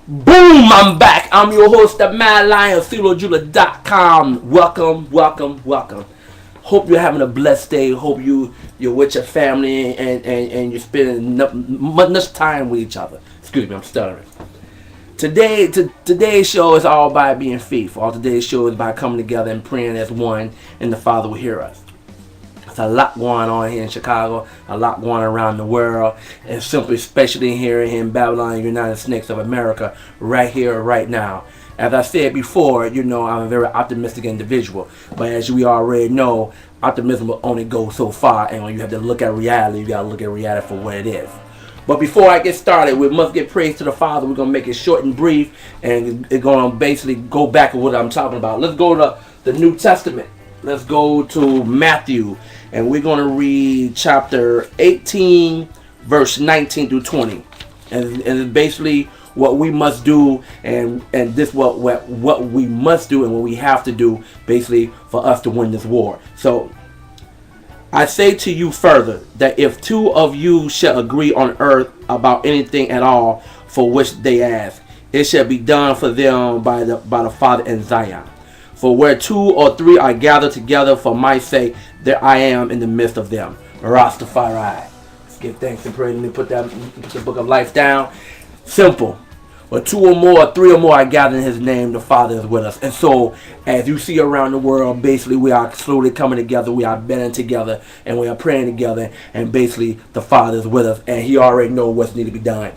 Boom! I'm back. I'm your host, the MadLion, CLOJudah.com. Welcome, welcome, welcome. Hope you're having a blessed day. Hope you're with your family and you're spending much time with each other. Excuse me, I'm stuttering. Today's show is all about being faithful. All today's show is about coming together and praying as one, and the Father will hear us. There's a lot going on here in Chicago, a lot going around the world, and simply, especially here in Babylon, United States of America, right here, right now. As I said before, I'm a very optimistic individual, but as we already know, optimism will only go so far, and when you have to look at reality, you got to look at reality for what it is. But before I get started, we must give praise to the Father. We're going to make it short and brief, and it's going to basically go back to what I'm talking about. Let's go to the New Testament. Let's go to Matthew, and we're going to read chapter 18, verse 19 through 20. And it's basically what we must do, and this what we must do and what we have to do, basically, for us to win this war. So, I say to you further, that if two of you shall agree on earth about anything at all for which they ask, it shall be done for them by the Father in Zion. For where two or three are gathered together for my sake, there I am in the midst of them. Rastafari. Let's give thanks and praise. Let me put the book of life down. Simple. Where two or more, three or more are gathered in his name, the Father is with us. And so, as you see around the world, basically we are slowly coming together, we are bending together, and we are praying together, and basically the Father is with us, and he already knows what's needed to be done.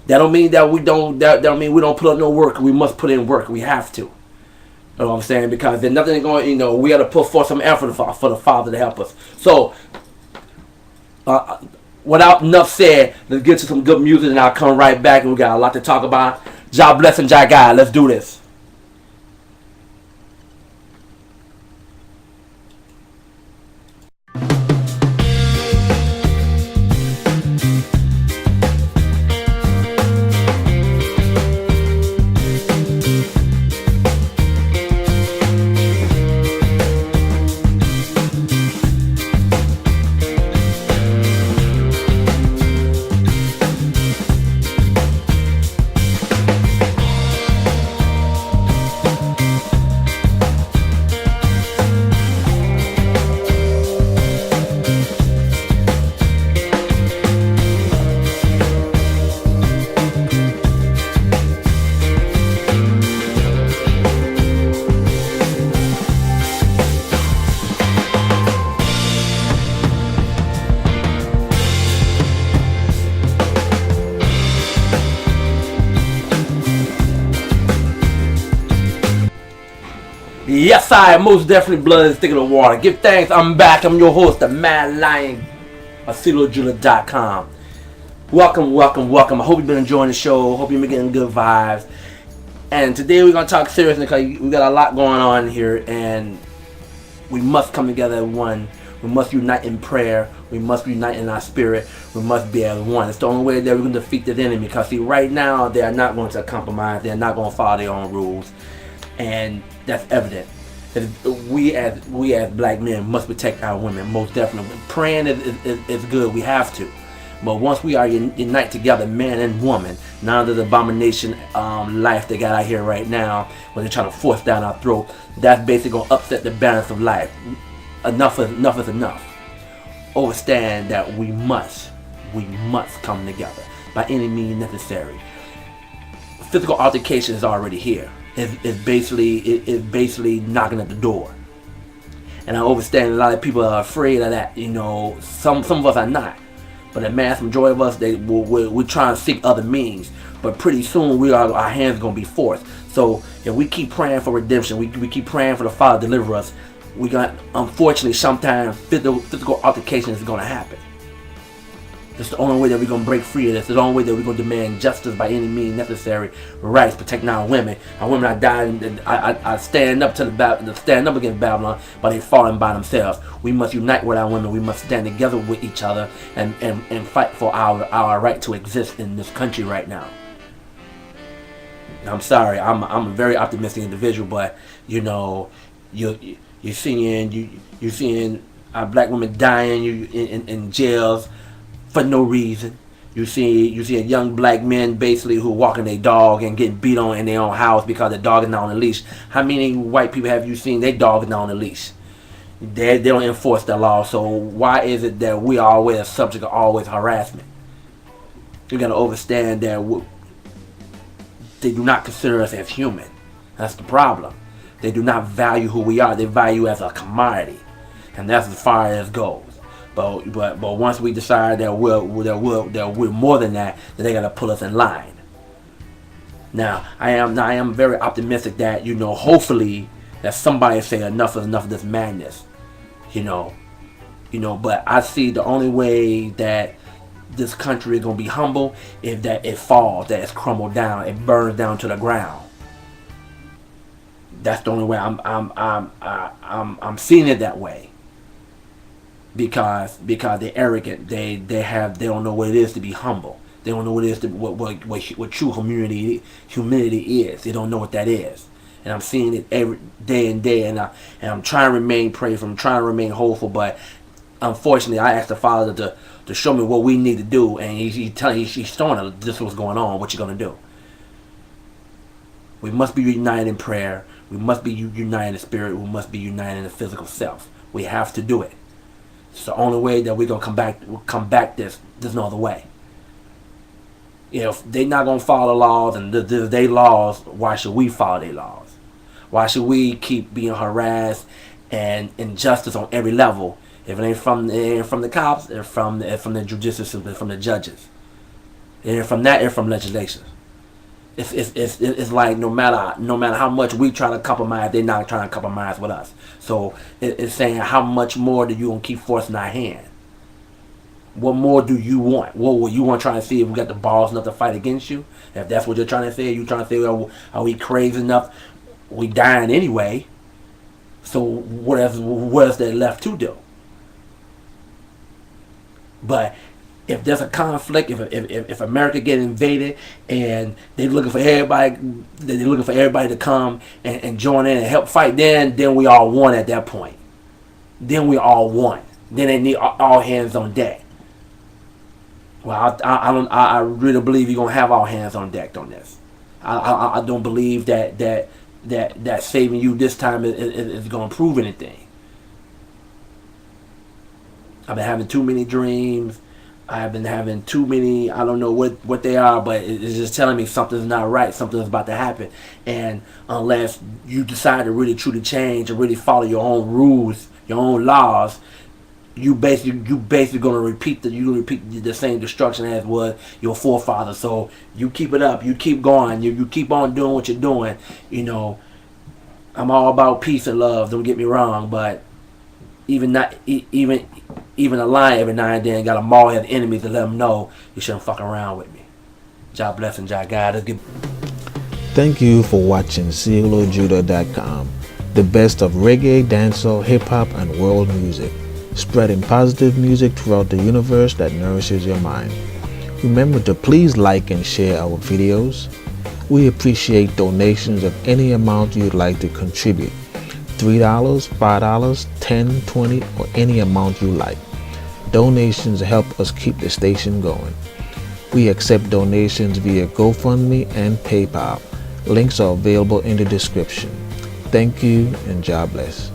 That don't mean that we don't put up no work. We must put in work. We have to. You know what I'm saying? Because there's nothing going, we got to put forth some effort for the Father to help us. So, without enough said, let's get to some good music and I'll come right back, and we got a lot to talk about. Jah Bless Jah. Let's do this. Yes, I most definitely blood is thicker than water. Give thanks. I'm back. I'm your host, the MadLion of CLOJudah.com. Welcome, welcome, welcome. I hope you've been enjoying the show. Hope you've been getting good vibes. And today we're going to talk seriously because we got a lot going on here, and we must come together as one. We must unite in prayer. We must unite in our spirit. We must be as one. It's the only way that we're going to defeat the enemy, because see, right now they are not going to compromise. They're not going to follow their own rules, and that's evident. We as black men must protect our women, most definitely. Praying is good, we have to. But once we are unite together, man and woman, none of the abomination life they got out here right now, when they're trying to force down our throat, that's basically going to upset the balance of life. Enough is enough. Understand that we must come together by any means necessary. Physical altercation is already here. It's basically knocking at the door. And I understand a lot of people are afraid of that. Some of us are not. But the mass majority of us, we're trying to seek other means. But pretty soon our hands are going to be forced. So if we keep praying for redemption, we keep praying for the Father to deliver us, unfortunately, sometimes physical altercation is going to happen. It's the only way that we're going to break free of this. It's the only way that we're going to demand justice by any means necessary. Rights, protecting our women. Our women are dying and are standing up against Babylon, but they're falling by themselves. We must unite with our women. We must stand together with each other and fight for our right to exist in this country right now. I'm sorry, I'm a very optimistic individual, but you're seeing black women dying in jails for no reason. You see a young black men basically who walking their dog and getting beat on in their own house because the dog is not on a leash. How many white people have you seen their dog is not on a leash? They don't enforce the law. So why is it that we are always a subject of always harassment? You gotta understand that they do not consider us as human. That's the problem. They do not value who we are. They value as a commodity, and that's as far as it goes. But once we decide that we're more than that, then they gotta put us in line. Now I am very optimistic that hopefully that somebody say enough is enough of this madness. But I see the only way that this country is gonna be humble is that it falls, that it's crumbled down, it burns down to the ground. That's the only way I'm seeing it that way. Because they're arrogant. They don't know what it is to be humble. They don't know what it is to what true humility is. They don't know what that is. And I'm seeing it every day and day, and I'm trying to remain prayerful. I'm trying to remain hopeful, but unfortunately, I asked the Father to show me what we need to do, and he's showing us this is what's going on. What you're gonna do? We must be united in prayer. We must be united in the spirit. We must be united in the physical self. We have to do it. It's the only way that we're gonna come back. There's no other way. If they're not gonna follow the laws and they laws, why should we follow their laws? Why should we keep being harassed and injustice on every level? If it ain't from the cops, it's from the judicial system, from the judges. It ain't from that, it's from legislation. It's like no matter how much we try to compromise, they're not trying to compromise with us. So it's saying, how much more do you gonna keep forcing our hand? What more do you want? What you want to try to see if we got the balls enough to fight against you? If that's what you're trying to say, you trying to say, well, are we crazy enough? We dying anyway. So what else there left to do? But if there's a conflict, if America get invaded and they're looking for everybody to come and join in and help fight, then we all won at that point. Then we all won. Then they need all hands on deck. Well, I really believe you're gonna have all hands on deck on this. I don't believe that saving you this time is gonna prove anything. I've been having too many dreams. I've been having too many, I don't know what they are, but it's just telling me something's not right, something's about to happen. And unless you decide to really truly change and really follow your own rules, your own laws, you basically gonna repeat the same destruction as was your forefathers. So you keep it up, you keep going, you keep on doing what you're doing. I'm all about peace and love, don't get me wrong, but even a lion every now and then got a maul at enemies to let them know you shouldn't fuck around with me. Jah Bless Jah, God. Thank you for watching CLOJudah.com, the best of reggae, dancehall, hip-hop, and world music, spreading positive music throughout the universe that nourishes your mind. Remember to please like and share our videos. We appreciate donations of any amount you'd like to contribute. $3, $5, $10, $20, or any amount you like. Donations help us keep the station going. We accept donations via GoFundMe and PayPal. Links are available in the description. Thank you and God bless.